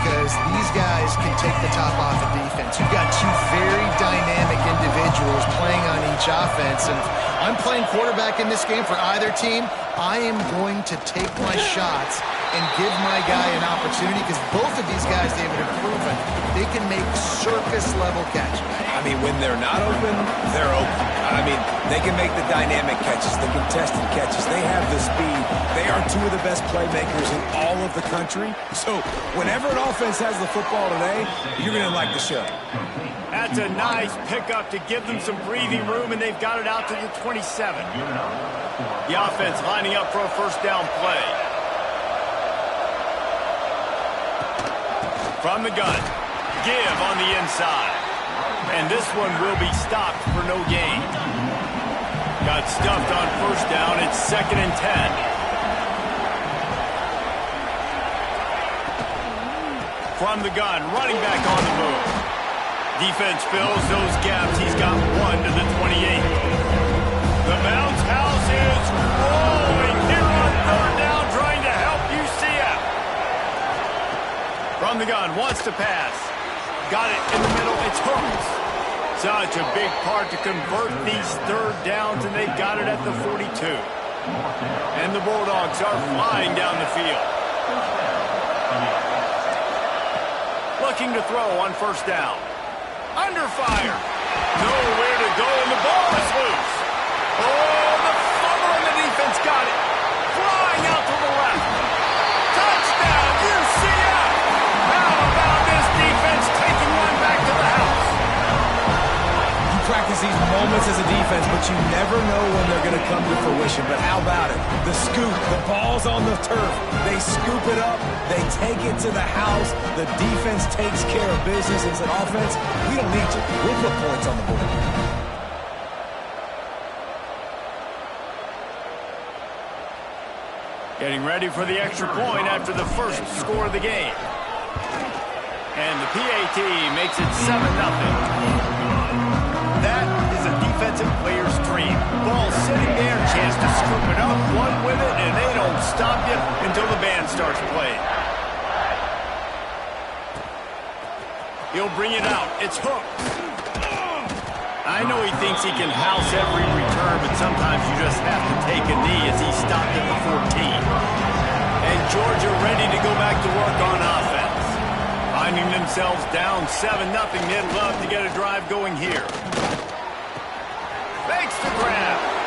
because these guys can take the top off of defense. You've got two very dynamic individuals playing on each offense, and if I'm playing quarterback in this game for either team, I am going to take my shots and give my guy an opportunity because both of these guys, David, have proven they can make circus-level catches. I mean, when they're not open, they're open. I mean, they can make the dynamic catches, the contested catches. They have the speed. They are two of the best playmakers in all of the country. So whenever an offense has the football today, you're going to like the show. That's a nice pickup to give them some breathing room, and they've got it out to the 27. The offense lining up for a first down play. From the gun, give on the inside. And this one will be stopped for no gain. Got stuffed on first down. It's 2nd and 10. From the gun, running back on the move. Defense fills those gaps. He's got one to the 28. The bounce house is rolling here on 3rd down, trying to help Ncaa. From the gun, wants to pass. Got it in the middle. It's hooked. Such a big part to convert these 3rd downs, and they've got it at the 42. And the Bulldogs are flying down the field. Looking to throw on first down. Under fire. Nowhere to go, and the ball is loose. Oh, the fumble, and the defense got it. Flying out to the left. Touchdown, Ncaa. How about this defense taking one back to the house? You practice these moments as a defense, but you never know when they're going to come to fruition. But how about it? The scoop, the ball's on the turf. They scoop it up. They take it to the house. The defense takes care of business. As an offense, we don't need you. We'll put points on the board. Getting ready for the extra point after the first score of the game. And the PAT makes it 7-0. That is a defensive player's dream. Ball sitting there, chance to scoop it up, one with it, and they don't stop you until the band starts playing. He'll bring it out. It's hooked. I know he thinks he can house every return, but sometimes you just have to take a knee as he stopped at the 14. And Georgia ready to go back to work on offense. Finding themselves down 7-0, they'd love to get a drive going here. Makes the grab.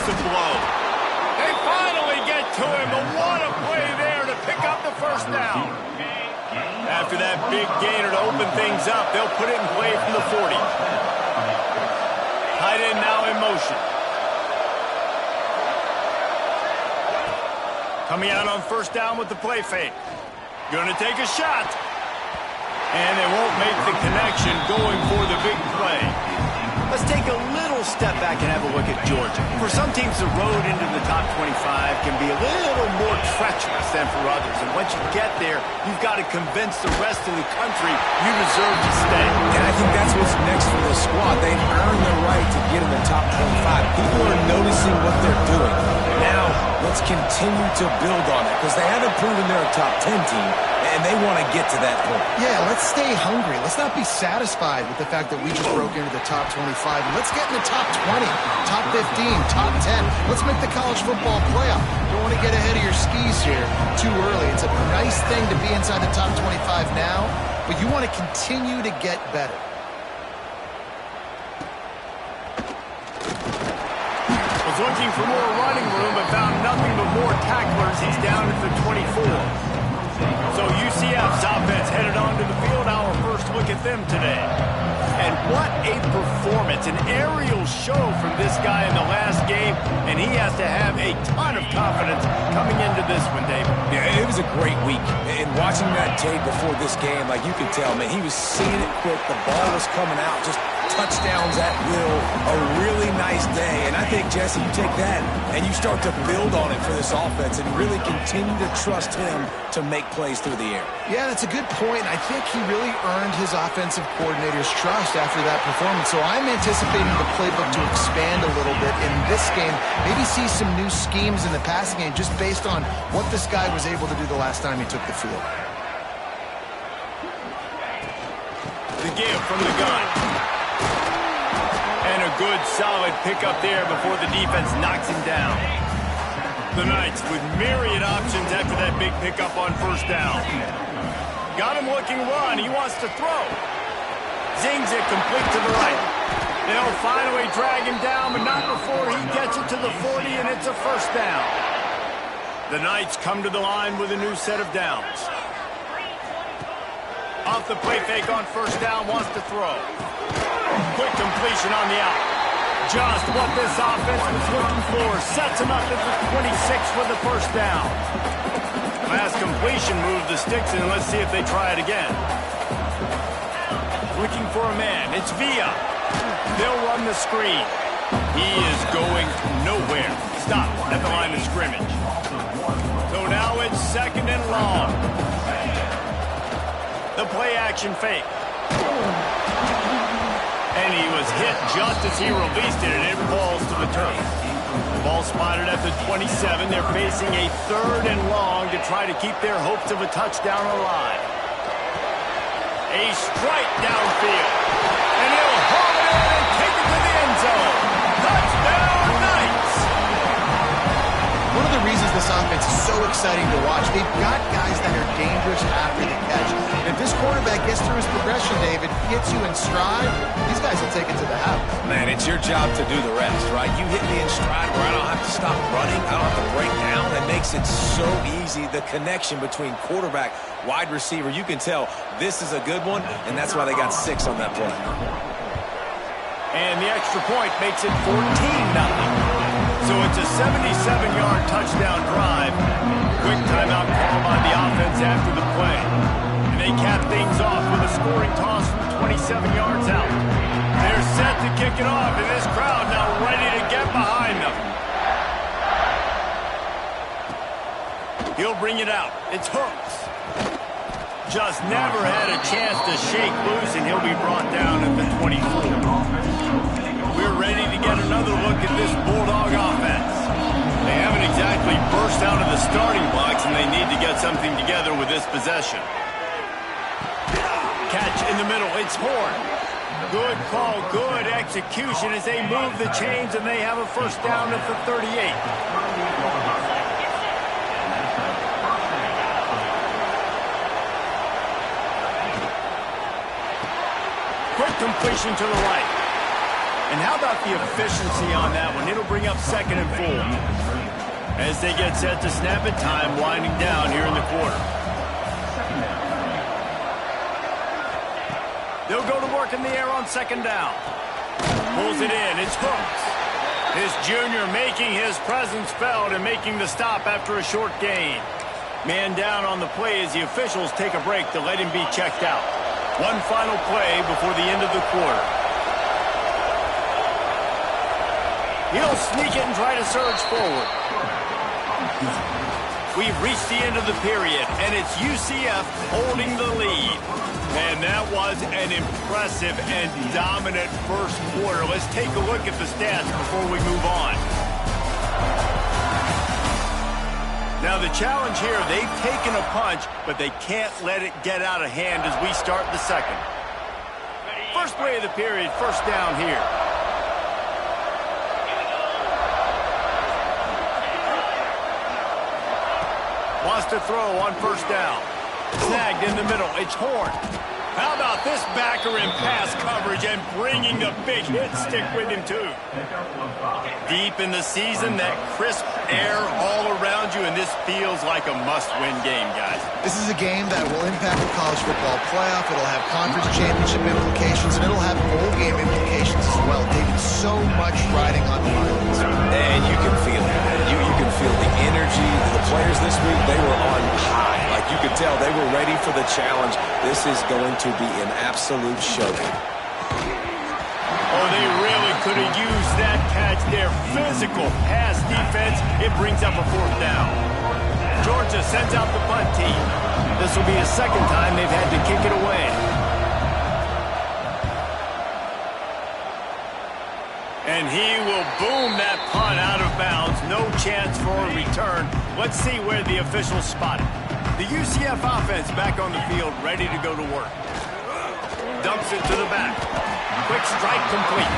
explosive blow. They finally get to him, but what a play there to pick up the first down. After that big gainer to open things up, they'll put it in play from the 40. Tight end now in motion. Coming out on first down with the play fake. Going to take a shot. And they won't make the connection going for the big play. Let's take a little step back and have a look at Georgia. For some teams, the road into the top 25 can be a little more treacherous than for others. And once you get there, you've got to convince the rest of the country you deserve to stay. And I think that's what's next for this squad. They've earned the right to get in the top 25. People are noticing what they're doing. Now, let's continue to build on it because they haven't proven they're a top 10 team, and they want to get to that point. Yeah, let's stay hungry. Let's not be satisfied with the fact that we just broke into the top 25. Let's get in the top 20, top 15, top 10. Let's make the college football playoff. Don't want to get ahead of your skis here too early. It's a nice thing to be inside the top 25 now, but you want to continue to get better. Was looking for more running room, but found nothing but more tacklers. He's down at the 24. So UCF's offense headed onto the field. Our first look at them today. And what a performance, an aerial show from this guy in the last game, and he has to have a ton of confidence coming into this one, David. Yeah, it was a great week. And watching that tape before this game, like you could tell, man, he was seeing it quick. The ball was coming out, just touchdowns at will. A really nice day. And I think, Jesse, you take that and you start to build on it for this offense and really continue to trust him to make plays through the air. Yeah, that's a good point. I think he really earned his offensive coordinator's trust after that performance. So I'm anticipating the playbook to expand a little bit in this game. Maybe see some new schemes in the passing game just based on what this guy was able to do the last time he took the field. The give from the gun. And a good, solid pickup there before the defense knocks him down. The Knights with myriad options after that big pickup on first down. Got him looking run. He wants to throw. Zings it complete to the right. They'll finally drag him down, but not before he gets it to the 40, and it's a first down. The Knights come to the line with a new set of downs. Off the play fake on first down, wants to throw. Quick completion on the out. Just what this offense was looking for. Sets him up at the 26 with the first down. Last completion moved the sticks in. Let's see if they try it again. Looking for a man. It's Villa. They'll run the screen. He is going nowhere. Stop at the line of scrimmage. So now it's second and long. The play action fake. And he was hit just as he released it, and it falls to the turf. Ball spotted at the 27. They're facing a third and long to try to keep their hopes of a touchdown alive. A strike downfield. And he'll haul it in and take it to the end zone. Touchdown, Knights! One of the reasons this offense is so exciting to watch, they've got guys that are dangerous after the catch. And if this quarterback gets through his progression, David, gets you in stride, these guys will take it to the house. Man, it's your job to do the rest, right? You hit me in stride where I don't have to stop running. I don't have to break down. It makes it so easy, the connection between quarterback, wide receiver. You can tell this is a good one, and that's why they got 6 on that play. And the extra point makes it 14-0. So it's a 77-yard touchdown drive. Quick timeout call by the offense after the play. And they cap things off with a scoring toss from 27 yards out. They're set to kick it off, and this crowd now ready to get behind them. He'll bring it out. It's Hooks. Just never had a chance to shake loose, and he'll be brought down at the 24. We're ready to get another look at this Bulldog offense. They haven't exactly burst out of the starting blocks, and they need to get something together with this possession. Catch in the middle. It's Horn. Good call, good execution as they move the chains, and they have a first down at the 38. Quick completion to the right. And how about the efficiency on that one? It'll bring up 2nd and 4. As they get set to snap it, time winding down here in the quarter. They'll go to work in the air on 2nd down. Pulls it in. It's Hooks. His junior making his presence felt and making the stop after a short gain. Man down on the play as the officials take a break to let him be checked out. One final play before the end of the quarter. He'll sneak it and try to surge forward. We've reached the end of the period, and it's UCF holding the lead. And that was an impressive and dominant first quarter. Let's take a look at the stats before we move on. Now the challenge here, they've taken a punch, but they can't let it get out of hand as we start the second. First play of the period, 1st down here. Wants to throw on 1st down. Snagged in the middle. It's Horn. How about this backer in pass coverage and bringing the big hit stick with him, too? Deep in the season, that crisp air all around you, and this feels like a must-win game, guys. This is a game that will impact the college football playoff. It'll have conference championship implications, and it'll have bowl game implications as well. David, so much riding on the lines. And you can feel it. You can feel the energy. The players this week, they were on high. Like you could tell, they were ready for the challenge. This is going to be an absolute showdown. Oh, they really could have used that catch there. Physical pass defense. It brings up a 4th down. Georgia sends out the punt team. This will be a 2nd time they've had to kick it away. And he will boom that punt out of bounds. No chance for a return. Let's see where the officials spot it. The UCF offense back on the field, ready to go to work. Dumps it to the back. Quick strike complete.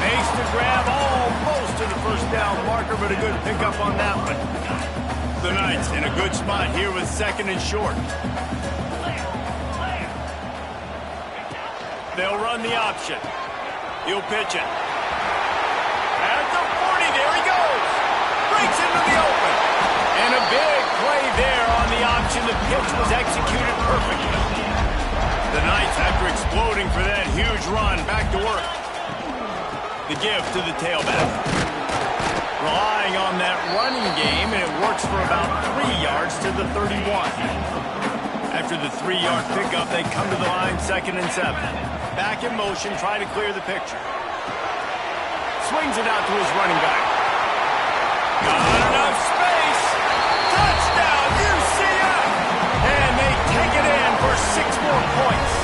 Makes the grab almost to the 1st down marker, but a good pickup on that one. The Knights in a good spot here with 2nd and short. They'll run the option. He'll pitch it. At the 40, there he goes. Breaks into the open. And a big play there on the option. The pitch was executed perfectly. The Knights, after exploding for that huge run, back to work. The give to the tailback. Relying on that running game, and it works for about 3 yards to the 31. After the 3-yard pickup, they come to the line, 2nd and 7. Back in motion, try to clear the picture. Swings it out to his running back. Got enough space. Touchdown, UCF! And they take it in for 6 more points.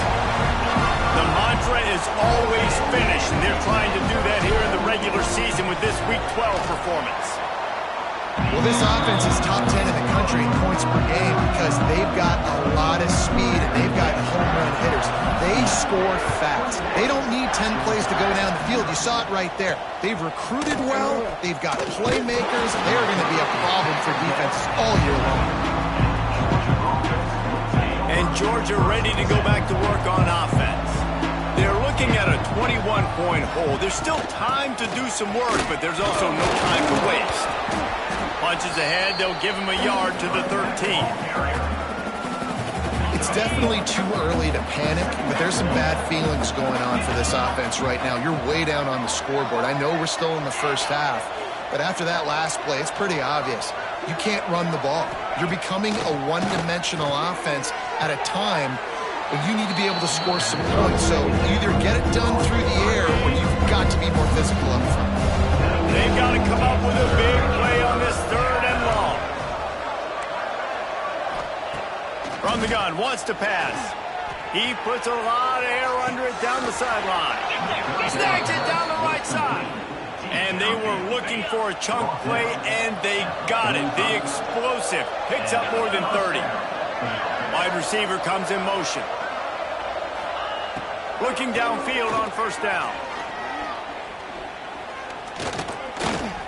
The mantra is always finish, and they're trying to do that here in the regular season with this Week 12 performance. Well, this offense is top 10 in the country in points per game because they've got a lot of speed and they've got home run hitters. They score fast. They don't need 10 plays to go down the field. You saw it right there. They've recruited well. They've got playmakers. They are going to be a problem for defenses all year long. And Georgia ready to go back to work on offense. They're looking at a 21-point hole. There's still time to do some work, but there's also no time to waste. Punches ahead, they'll give him a yard to the 13. It's definitely too early to panic, but there's some bad feelings going on for this offense right now. You're way down on the scoreboard. I know we're still in the first half, but after that last play, it's pretty obvious. You can't run the ball. You're becoming a one-dimensional offense at a time when you need to be able to score some points. So either get it done through the air or you've got to be more physical up front. They've got to come up with a big play on this 3rd and long. From the gun, wants to pass. He puts a lot of air under it down the sideline. Snags it down the right side. And they were looking for a chunk play, and they got it. The explosive picks up more than 30. Wide receiver comes in motion. Looking downfield on 1st down.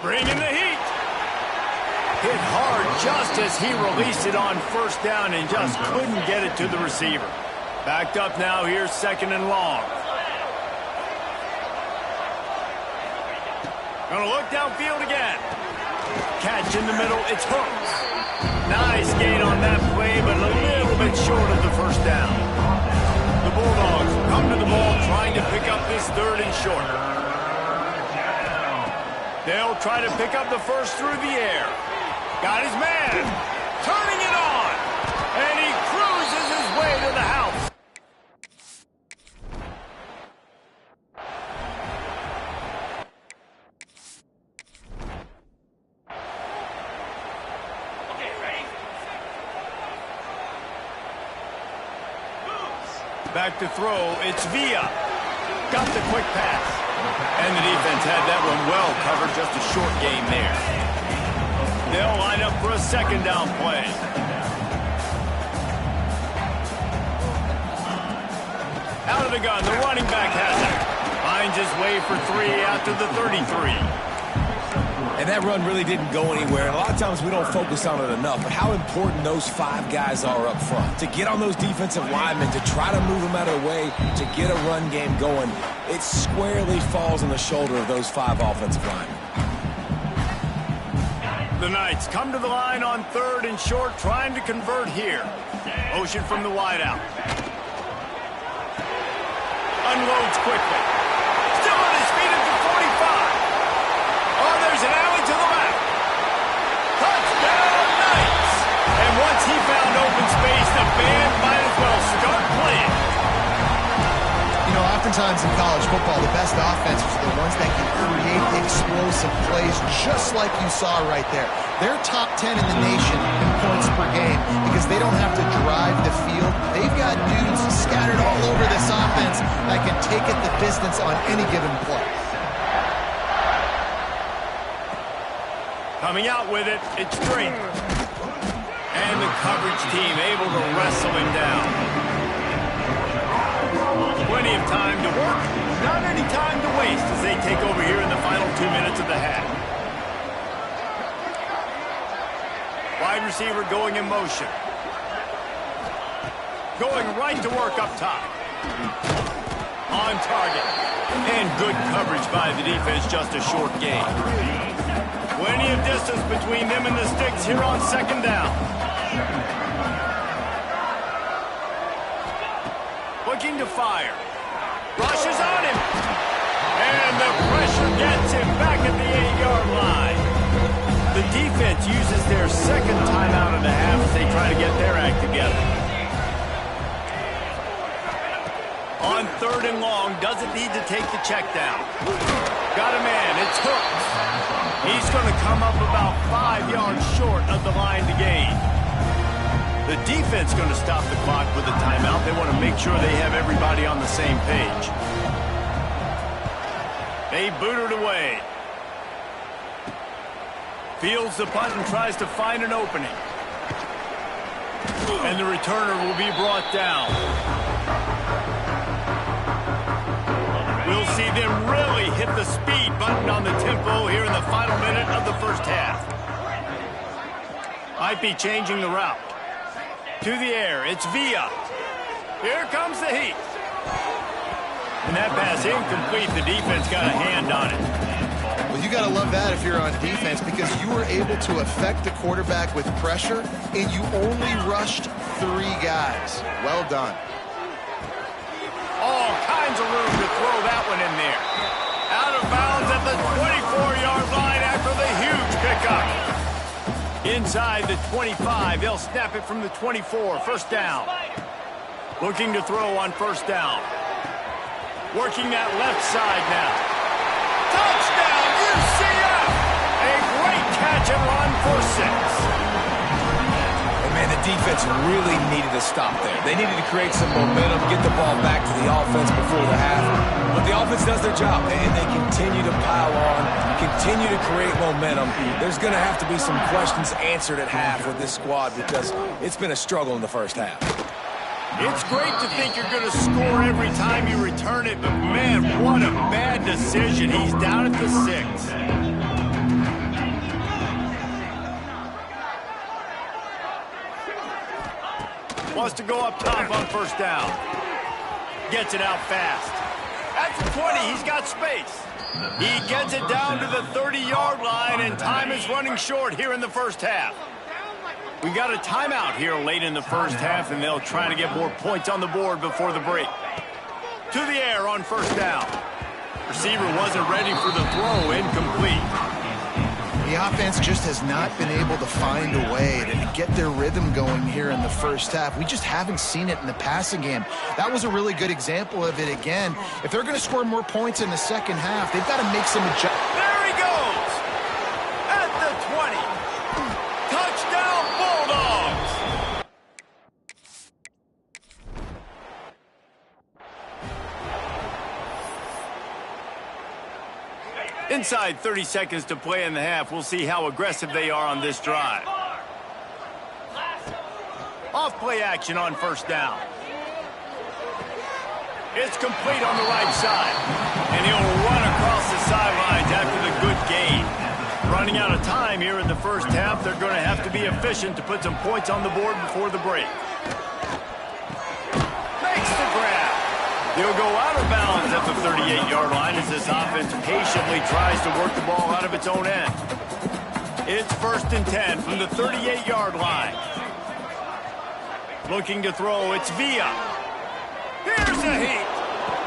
Bringing the heat. Hit hard just as he released it on 1st down and just couldn't get it to the receiver. Backed up now, here's 2nd and long. Gonna look downfield again. Catch in the middle, it's hooked. Nice gain on that play, but a little bit short of the first down. The Bulldogs come to the ball trying to pick up this 3rd and short. They'll try to pick up the first through the air. Got his man. Turning it on. And he cruises his way to the house. Back to throw, it's Villa. Got the quick pass. And the defense had that one well covered, just a short game there. They'll line up for a 2nd down play. Out of the gun, the running back has it. Finds his way for 3 after the 33. And that run really didn't go anywhere. And a lot of times we don't focus on it enough, but how important those 5 guys are up front. To get on those defensive linemen, to try to move them out of the way, to get a run game going, it squarely falls on the shoulder of those 5 offensive linemen. The Knights come to the line on 3rd and short, trying to convert here. Motion from the wideout. Unloads quickly. Still on his feet at the 45. Oh, there's an alley to the left. Touchdown, Knights! And once he found open space, the band might as well start playing. You know, oftentimes in college football, the best offenses are the ones that can create explosive plays, just like you saw right there. They're top 10 in the nation in points per game because they don't have to drive the field. They've got dudes scattered all over this offense that can take it the distance on any given play. Coming out with it, it's Drake. And the coverage team able to wrestle him down. Plenty of time to work, not any time to waste as they take over here in the final 2 minutes of the half. Wide receiver going in motion. Going right to work up top. On target. And good coverage by the defense, just a short gain. Plenty of distance between them and the sticks here on 2nd down. Looking to fire. Rushes on him. And the pressure gets him back at the 8-yard line. The defense uses their 2nd timeout of the half as they try to get their act together. On 3rd and long, doesn't need to take the check down. Got a man, it's hooked. He's going to come up about 5 yards short of the line to gain. The defense going to stop the clock with a timeout. They want to make sure they have everybody on the same page. They boot it away. Fields the punt and tries to find an opening. And the returner will be brought down. We'll see them really hit the speed button on the tempo here in the final minute of the first half. Might be changing the route. To the air, it's Villa. Here comes the heat. And that pass incomplete. The defense got a hand on it. Well, you got to love that if you're on defense because you were able to affect the quarterback with pressure, and you only rushed 3 guys. Well done. All kinds of room to throw that one in there. Out of bounds at the 24-yard line after the huge pickup. Inside the 25, they'll snap it from the 24. 1st down. Looking to throw on 1st down. Working that left side now. Touchdown, UCF! A great catch and run for 6. Man, the defense really needed to stop there. They needed to create some momentum, get the ball back to the offense before the half. But the offense does their job, and they continue to pile on, continue to create momentum. There's going to have to be some questions answered at half with this squad because it's been a struggle in the first half. It's great to think you're going to score every time you return it, but man, what a bad decision. He's down at the 6. Wants to go up top on 1st down. Gets it out fast. At from 20. He's got space. He gets it down to the 30-yard line, and time is running short here in the first half. We got a timeout here late in the first half, and they'll try to get more points on the board before the break. To the air on first down. Receiver wasn't ready for the throw, incomplete. The offense just has not been able to find a way to get their rhythm going here in the first half. We just haven't seen it in the passing game. That was a really good example of it again. If they're going to score more points in the second half, they've got to make some adjustments. There he goes! At the 20. Touchdown, Bulldogs! Inside 30 seconds to play in the half. We'll see how aggressive they are on this drive. Off play action on first down. It's complete on the right side. And he'll run across the sidelines after the good gain. Running out of time here in the first half. They're going to have to be efficient to put some points on the board before the break. Makes the grab. He'll go out of bounds at the 38-yard line as this offense patiently tries to work the ball out of its own end. It's 1st and 10 from the 38-yard line. Looking to throw, it's Villa. Here's a heat.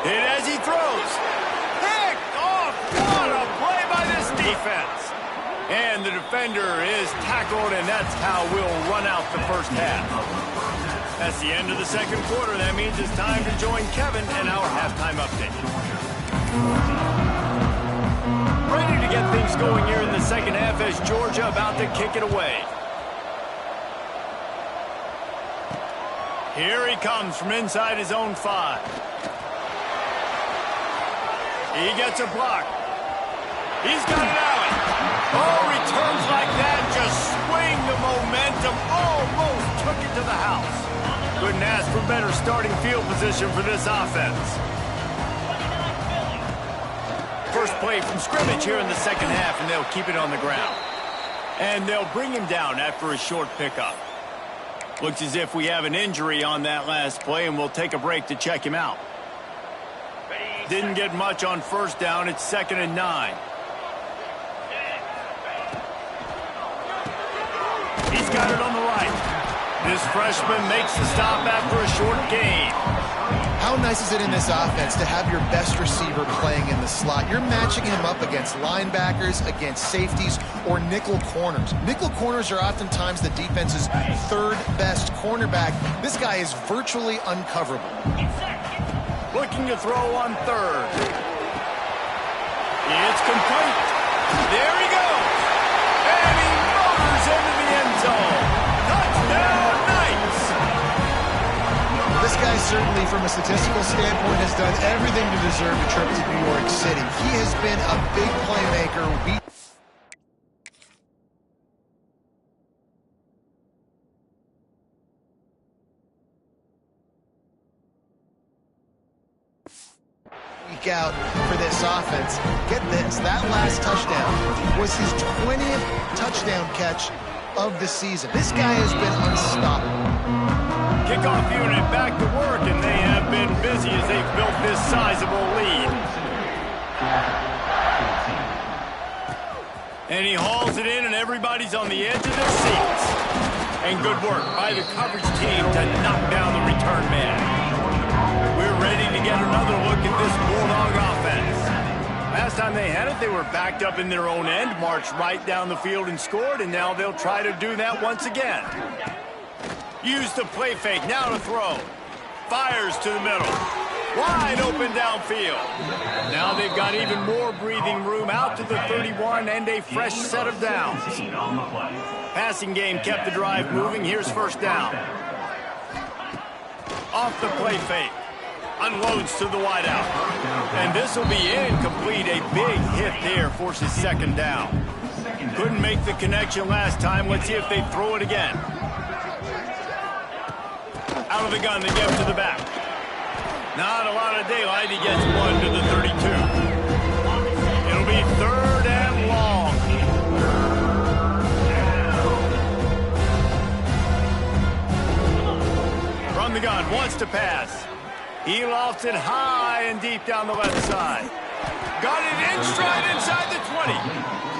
Hit as he throws. Picked off. What a play by this defense. And the defender is tackled, and that's how we'll run out the first half. That's the end of the second quarter. That means it's time to join Kevin and our halftime update. Ready to get things going here in the second half as Georgia about to kick it away. Here he comes from inside his own 5. He gets a block. He's got an alley. Oh, returns like that just swing the momentum. Almost took it to the house. Couldn't ask for better starting field position for this offense. First play from scrimmage here in the second half, and they'll keep it on the ground. And they'll bring him down after a short pickup. Looks as if we have an injury on that last play, and we'll take a break to check him out. Didn't get much on first down. It's 2nd and 9. He's got it on the right. This freshman makes the stop after a short gain. How nice is it in this offense to have your best receiver playing in the slot? You're matching him up against linebackers, against safeties, or nickel corners. Nickel corners are oftentimes the defense's 3rd best cornerback. This guy is virtually uncoverable. Looking to throw on 3rd. It's complete. There he goes. And he motors into the end zone. Touchdown, Knights. This guy certainly, from a statistical standpoint, has done everything to deserve a trip to New York City. He has been a big playmaker. Out for this offense. Get this, that last touchdown was his 20th touchdown catch of the season. This guy has been unstoppable. Kickoff unit back to work, and they have been busy as they've built this sizable lead. And he hauls it in, and everybody's on the edge of their seats. And good work by the coverage team to knock down the return man. We're ready to get another look at this Bulldog offense. Last time they had it, they were backed up in their own end, marched right down the field and scored, and now they'll try to do that once again. Use the play fake, now to throw. Fires to the middle. Wide open downfield. Now they've got even more breathing room out to the 31 and a fresh set of downs. Passing game kept the drive moving. Here's first down. Off the play fake. Unloads to the wideout. And this will be incomplete. A big hit there forces 2nd down. Couldn't make the connection last time. Let's see if they throw it again. Out of the gun, they give to the back. Not a lot of daylight. He gets 1 to the 32. It'll be 3rd and long. From the gun, wants to pass. He lofts it high and deep down the left side. Got it in stride inside the 20.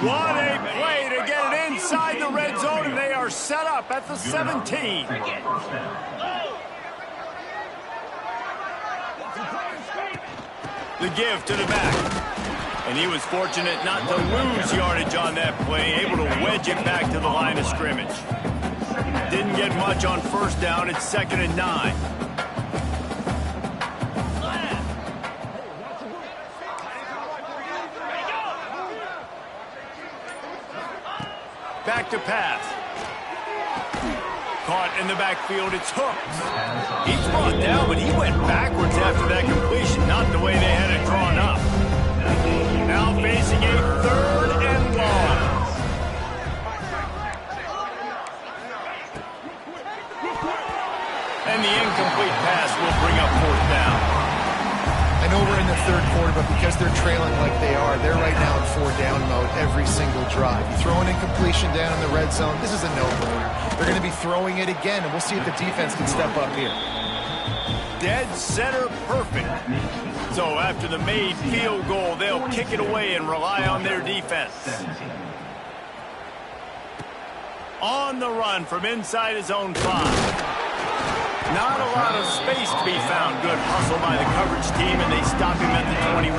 What a play to get it inside the red zone, and they are set up at the 17. The give to the back. And he was fortunate not to lose yardage on that play, able to wedge it back to the line of scrimmage. Didn't get much on first down. It's 2nd and 9. Back to pass. Caught in the backfield, it's Hooks. He's brought down, but he went backwards after that completion, not the way they had it drawn up. Now facing a 3rd and long. And the incomplete pass will bring up 4th down. I know we're in the 3rd quarter, but because they're trailing like they are, they're right now in 4-down mode every single drive. You throw an incompletion down in the red zone, this is a no-brainer. They're going to be throwing it again, and we'll see if the defense can step up here. Dead center perfect. So after the made field goal, they'll kick it away and rely on their defense. On the run from inside his own 5. Not a lot of space to be found. Good hustle by the coverage team, and they stop him at the 21.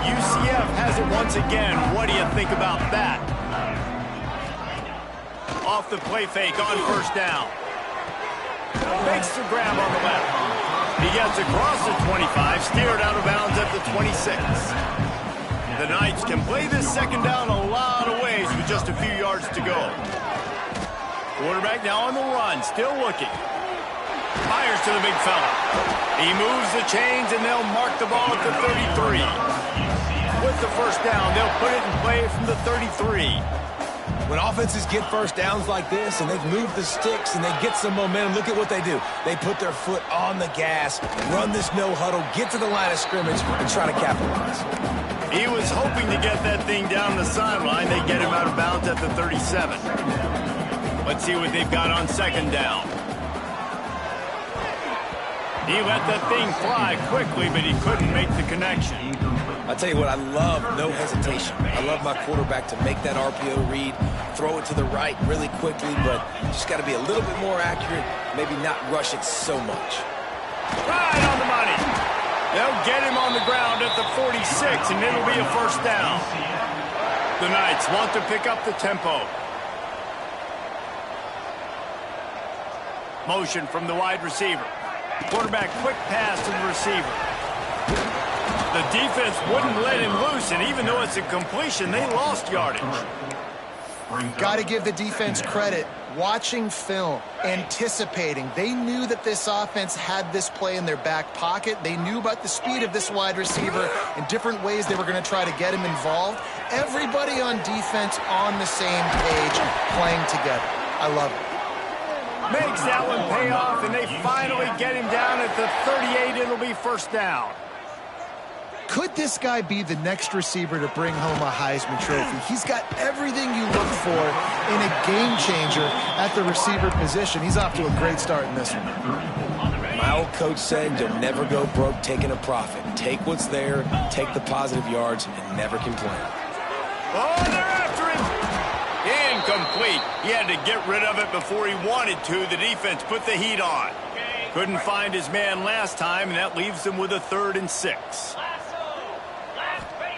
UCF has it once again. What do you think about that? Off the play fake on 1st down. Makes the grab on the left. He gets across the 25, steered out of bounds at the 26. The Knights can play this 2nd down a lot of ways with just a few yards to go. Quarterback now on the run, still looking. Fires to the big fella. He moves the chains, and they'll mark the ball at the 33. With the 1st down, they'll put it in play from the 33. When offenses get first downs like this and they've moved the sticks and they get some momentum, look at what they do. They put their foot on the gas, run this no-huddle, get to the line of scrimmage, and try to capitalize. He was hoping to get that thing down the sideline. They get him out of bounds at the 37. Let's see what they've got on 2nd down. He let that thing fly quickly, but he couldn't make the connection. I'll tell you what, I love no hesitation. I love my quarterback to make that RPO read, throw it to the right really quickly, but just got to be a little bit more accurate, maybe not rush it so much. Right on the money. They'll get him on the ground at the 46, and it'll be a 1st down. The Knights want to pick up the tempo. Motion from the wide receiver. Quarterback quick pass to the receiver. The defense wouldn't let him loose, and even though it's a completion, they lost yardage. Got to give the defense credit. Watching film, anticipating. They knew that this offense had this play in their back pocket. They knew about the speed of this wide receiver and different ways they were going to try to get him involved. Everybody on defense on the same page, playing together. I love it. Makes that one pay off, and they finally get him down at the 38. It'll be 1st down. Could this guy be the next receiver to bring home a Heisman Trophy? He's got everything you look for in a game changer at the receiver position. He's off to a great start in this one. My old coach said, you'll never go broke taking a profit. Take what's there, take the positive yards, and never complain. Oh, they're after him. Incomplete. He had to get rid of it before he wanted to. The defense put the heat on. Couldn't find his man last time, and that leaves them with a 3rd and 6.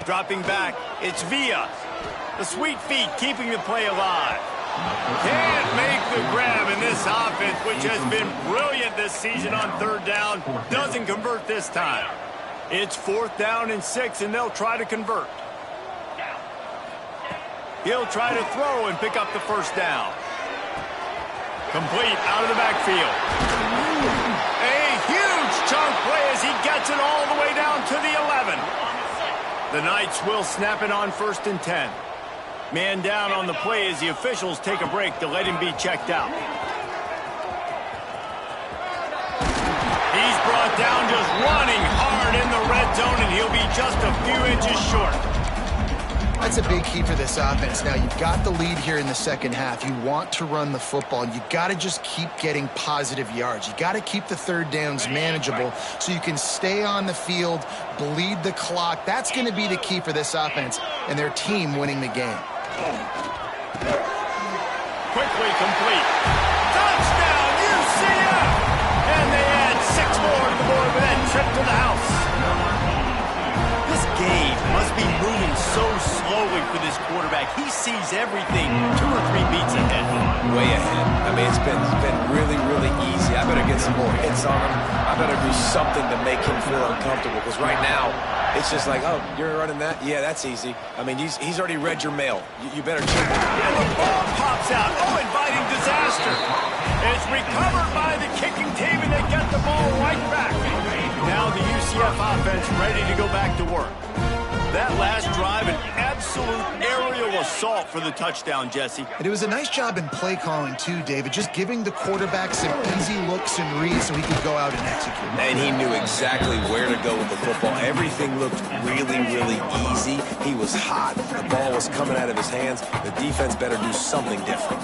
Dropping back, it's Villa. The sweet feet keeping the play alive. Can't make the grab, and this offense, which has been brilliant this season on 3rd down, doesn't convert this time. It's 4th down and 6, and they'll try to convert. He'll try to throw and pick up the 1st down. Complete out of the backfield. A huge chunk play as he gets it all the way down to the 11. The Knights will snap it on 1st and 10. Man down on the play as the officials take a break to let him be checked out. He's brought down just running hard in the red zone, and he'll be just a few inches short. That's a big key for this offense. Now, you've got the lead here in the second half. You want to run the football. You got to just keep getting positive yards. You got to keep the third downs manageable so you can stay on the field, bleed the clock. That's going to be the key for this offense and their team winning the game. Quickly complete. Touchdown, UCF! And they add 6 more to the board with that trip to the house. This game must be moving so slowly for this quarterback. He sees everything 2 or 3 beats ahead. Way ahead. I mean, it's been really, really easy. I better get some more hits on him. I better do something to make him feel uncomfortable, because right now, it's just like, oh, you're running that? Yeah, that's easy. I mean, he's already read your mail. You better check it. And the ball pops out. Oh, inviting disaster. It's recovered by the kicking team, and they get the ball right back. Now the UCF offense ready to go back to work. That last drive, an absolute aerial assault for the touchdown, Jesse. And it was a nice job in play calling, too, David, just giving the quarterback some easy looks and reads so he could go out and execute. And he knew exactly where to go with the football. Everything looked really, really easy. He was hot. The ball was coming out of his hands. The defense better do something different.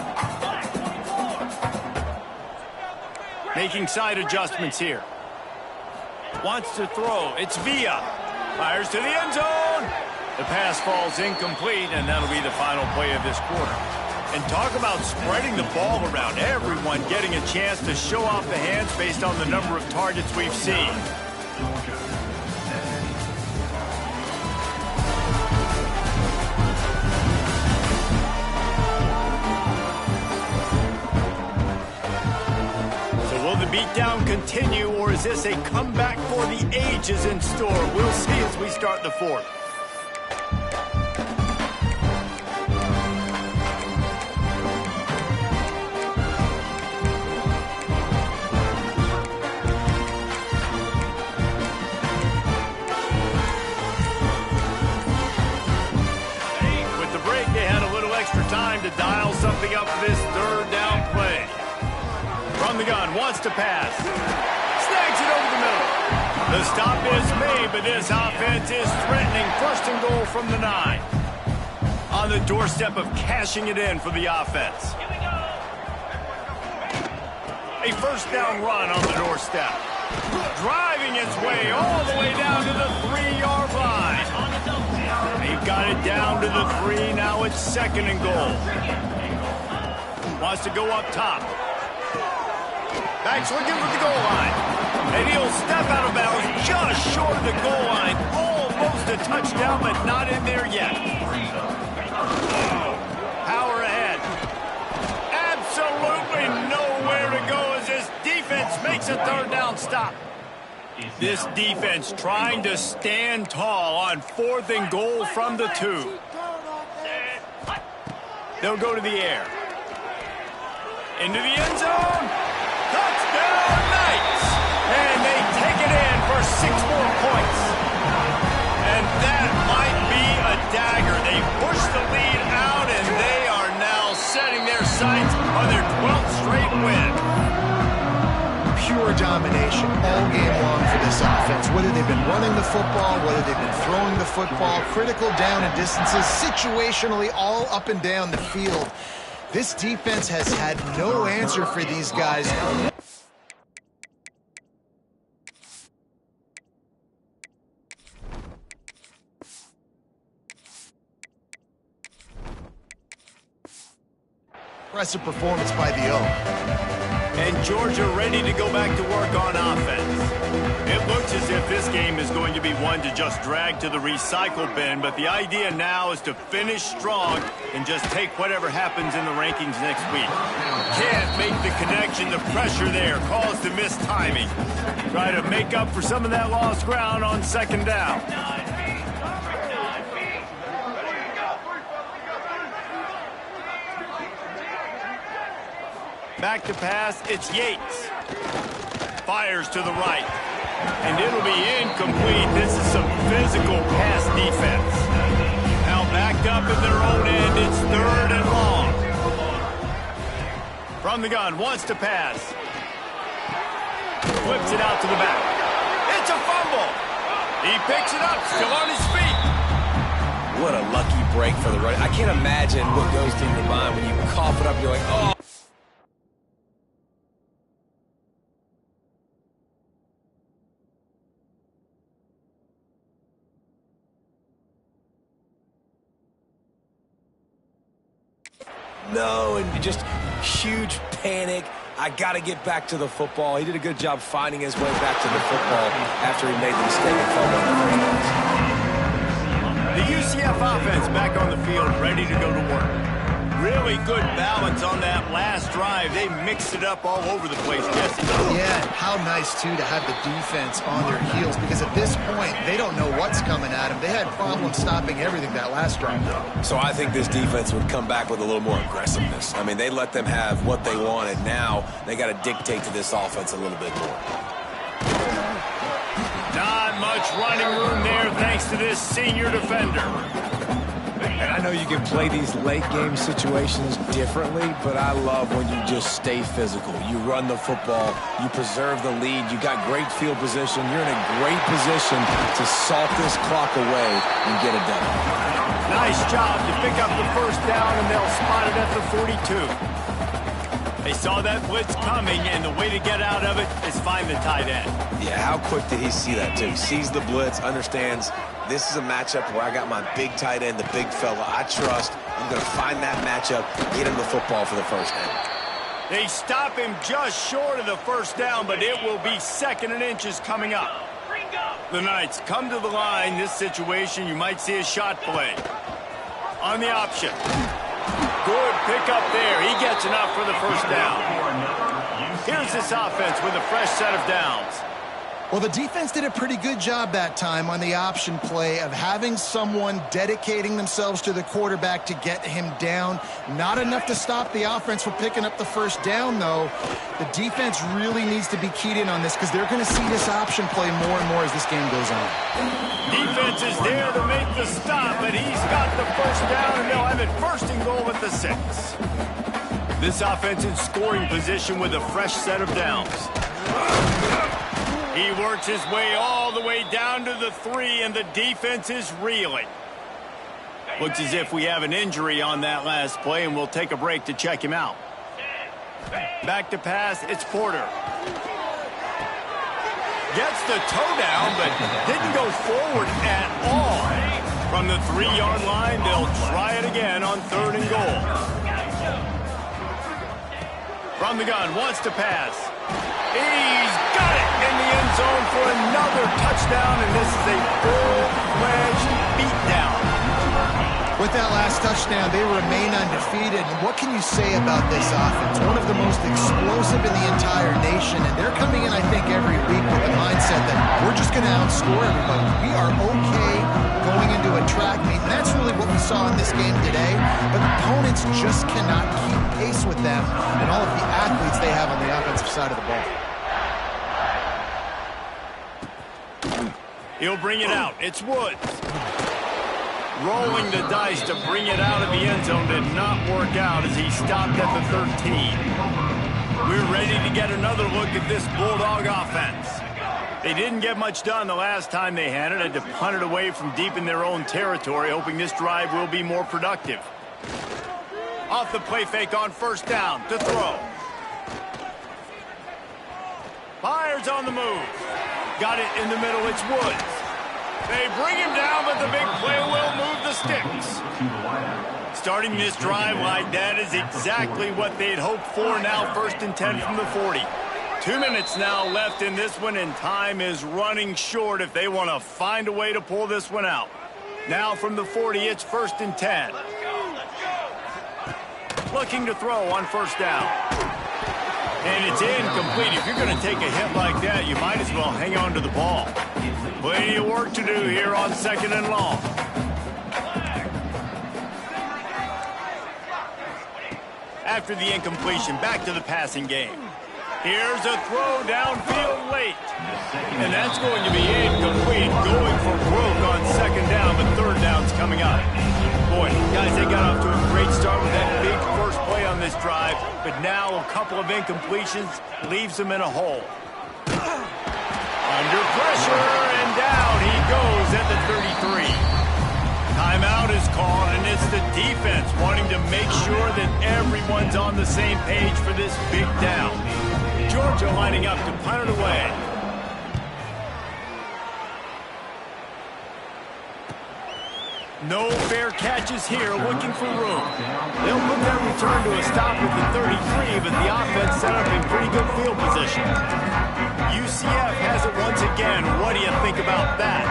Making side adjustments here. Wants to throw. It's Villa. Fires to the end zone. The pass falls incomplete, and that'll be the final play of this quarter. And talk about spreading the ball around. Everyone getting a chance to show off the hands based on the number of targets we've seen. Beatdown continue, or is this a comeback for the ages in store? We'll see as we start the fourth. With the break, they had a little extra time to dial something up for this third down play. From the gun, wants to pass. Snags it over the middle. The stop is made, but this offense is threatening. 1st and goal from the 9. On the doorstep of cashing it in for the offense. A 1st down run on the doorstep. Driving its way all the way down to the 3-yard line. They've got it down to the 3. Now it's 2nd and goal. Wants to go up top. Back's looking for the goal line. And he'll step out of bounds just short of the goal line. Almost a touchdown, but not in there yet. Power ahead. Absolutely nowhere to go as this defense makes a 3rd down stop. This defense trying to stand tall on 4th and goal from the 2. They'll go to the air. Into the end zone. Touchdown, Knights! And they take it in for 6 more points. And that might be a dagger. They push the lead out, and they are now setting their sights on their 12th straight win. Pure domination all game long for this offense. Whether they've been running the football, whether they've been throwing the football, critical down and distances, situationally all up and down the field. This defense has had no answer for these guys. Impressive performance by the O. And Georgia ready to go back to work on offense. It looks as if this game is going to be one to just drag to the recycle bin, but the idea now is to finish strong and just take whatever happens in the rankings next week. Can't make the connection, the pressure there caused the missed timing. Try to make up for some of that lost ground on 2nd down. Back to pass, it's Yates. Fires to the right. And it'll be incomplete. This is some physical pass defense. Now backed up at their own end, it's 3rd and long. From the gun, wants to pass. Flips it out to the back. It's a fumble. He picks it up, still on his feet. What a lucky break for the run. I can't imagine what goes through your mind when you cough it up. You're like, oh. No, and you just huge panic. I got to get back to the football. He did a good job finding his way back to the football after he made the mistake and fumbled in the first place. The UCF offense back on the field, ready to go to work. Really good balance on that last drive. They mixed it up all over the place, Jesse. Yeah, how nice, too, to have the defense on their heels, because at this point, they don't know what's coming at them. They had problems stopping everything that last drive. So I think this defense would come back with a little more aggressiveness. I mean, they let them have what they wanted. Now they got to dictate to this offense a little bit more. Not much running room there thanks to this senior defender. And I know you can play these late-game situations differently, but I love when you just stay physical. You run the football, you preserve the lead, you got great field position. You're in a great position to salt this clock away and get it done. Nice job to pick up the first down, and they'll spot it at the 42. They saw that blitz coming, and the way to get out of it is find the tight end. Yeah, how quick did he see that, too? Sees the blitz, understands this is a matchup where I got my big tight end, the big fella I trust. I'm going to find that matchup, get him the football for the first down. They stop him just short of the first down, but it will be 2nd and inches coming up. The Knights come to the line. This situation, you might see a shot play. On the option. Good pickup there. He gets enough for the first down. Here's this offense with a fresh set of downs. Well, the defense did a pretty good job that time on the option play of having someone dedicating themselves to the quarterback to get him down. Not enough to stop the offense from picking up the first down, though. The defense really needs to be keyed in on this because they're going to see this option play more and more as this game goes on. Defense is there to make the stop, but he's got the first down, and they'll have it 1st and goal at the 6. This offense in scoring position with a fresh set of downs. He works his way all the way down to the 3, and the defense is reeling. Looks as if we have an injury on that last play, and we'll take a break to check him out. Back to pass, it's Porter. Gets the toe down, but didn't go forward at all. From the 3-yard line, they'll try it again on 3rd and goal. From the gun, wants to pass. He's got it in the end zone for another touchdown, and this is a full-fledged beatdown. With that last touchdown, they remain undefeated. And what can you say about this offense? One of the most explosive in the entire nation, and they're coming in, I think, every week with the mindset that we're just going to outscore everybody. We are okay going into a track meet, and that's really what we saw in this game today. But opponents just cannot keep pace with them and all of the athletes they have on the offensive side of the ball. He'll bring it out. It's Woods. Rolling the dice to bring it out of the end zone did not work out as he stopped at the 13. We're ready to get another look at this Bulldog offense. They didn't get much done the last time they had it. Had to punt it away from deep in their own territory, hoping this drive will be more productive. Off the play fake on 1st down to throw. Fires on the move. Got it in the middle. It's Woods. They bring him down, but the big play will move the sticks. Starting this drive like that is exactly what they'd hoped for. Now 1st and 10 from the 40. 2 minutes now left in this one, and time is running short if they want to find a way to pull this one out. Now from the 40, it's 1st and 10. Looking to throw on 1st down. And it's incomplete. If you're going to take a hit like that, you might as well hang on to the ball. Plenty of work to do here on 2nd and long. After the incompletion, back to the passing game. Here's a throw downfield late. And that's going to be incomplete. Going for broke on 2nd down, but 3rd down's coming up. Boy, guys, they got off to a great start with that big first play on this drive, but now a couple of incompletions leaves them in a hole. Under pressure, and down he goes at the 33. Timeout is called, and defense wanting to make sure that everyone's on the same page for this big down. Georgia lining up to punt it away. No fair catches here, looking for room. They'll put that return to a stop at the 33, but the offense set up in pretty good field position. UCF has it once again. What do you think about that?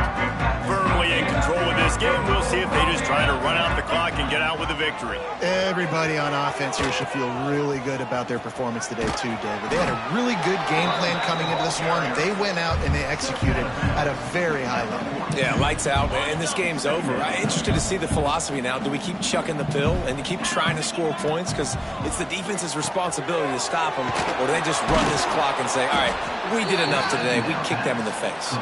Firmly in control of this game. We'll see if they just try to run out the clock and get out with a victory. Everybody on offense here should feel really good about their performance today too, David. They had a really good game plan coming into this one, and they went out and they executed at a very high level. Yeah, lights out, and this game's over. I'm interested to see the philosophy now. Do we keep chucking the pill and keep trying to score points? Because it's the defense's responsibility to stop them, or do they just run this clock and say, all right, we did enough today. We kicked them in the face.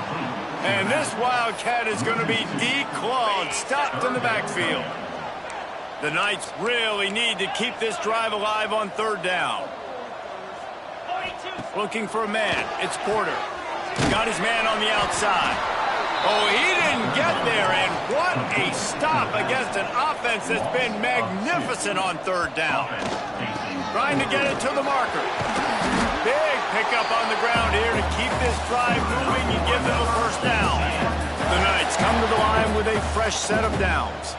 And this Wildcat is going to be declawed, stopped in the backfield. The Knights really need to keep this drive alive on third down. Looking for a man. It's Porter. Got his man on the outside. Oh, he didn't get there, and what a stop against an offense that's been magnificent on third down. Trying to get it to the marker. Big pickup on the ground here to keep this drive moving and give them a first down. The Knights come to the line with a fresh set of downs.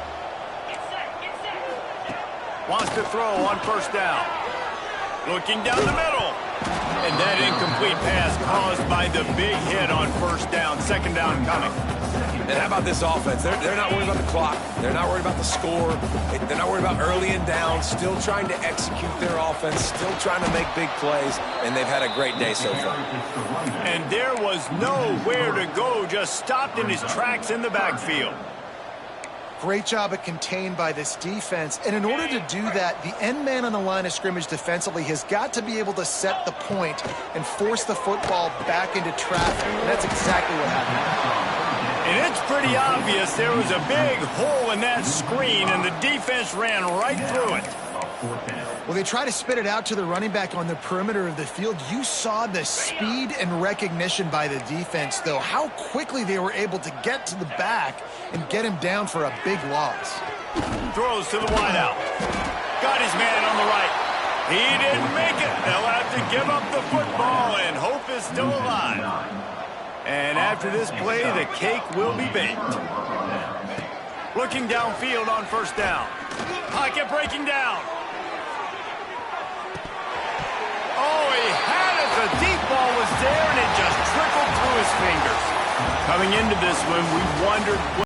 Wants to throw on first down. Looking down the middle. And that incomplete pass caused by the big hit on first down. Second down coming. And how about this offense? They're not worried about the clock. They're not worried about the score. They're not worried about early and down. Still trying to execute their offense. Still trying to make big plays. And they've had a great day so far. And there was nowhere to go. Just stopped in his tracks in the backfield. Great job at contained by this defense. And in order to do that, the end man on the line of scrimmage defensively has got to be able to set the point and force the football back into traffic. And that's exactly what happened. And it's pretty obvious there was a big hole in that screen, and the defense ran right through it. Well, they try to spit it out to the running back on the perimeter of the field. You saw the speed and recognition by the defense, though, how quickly they were able to get to the back and get him down for a big loss. Throws to the wideout. Got his man on the right. He didn't make it. They'll have to give up the football, and hope is still alive. And after this play, the cake will be baked. Looking downfield on first down. Pocket breaking down. Oh, he had it. The deep ball was there, and it just trickled through his fingers. Coming into this one, we wondered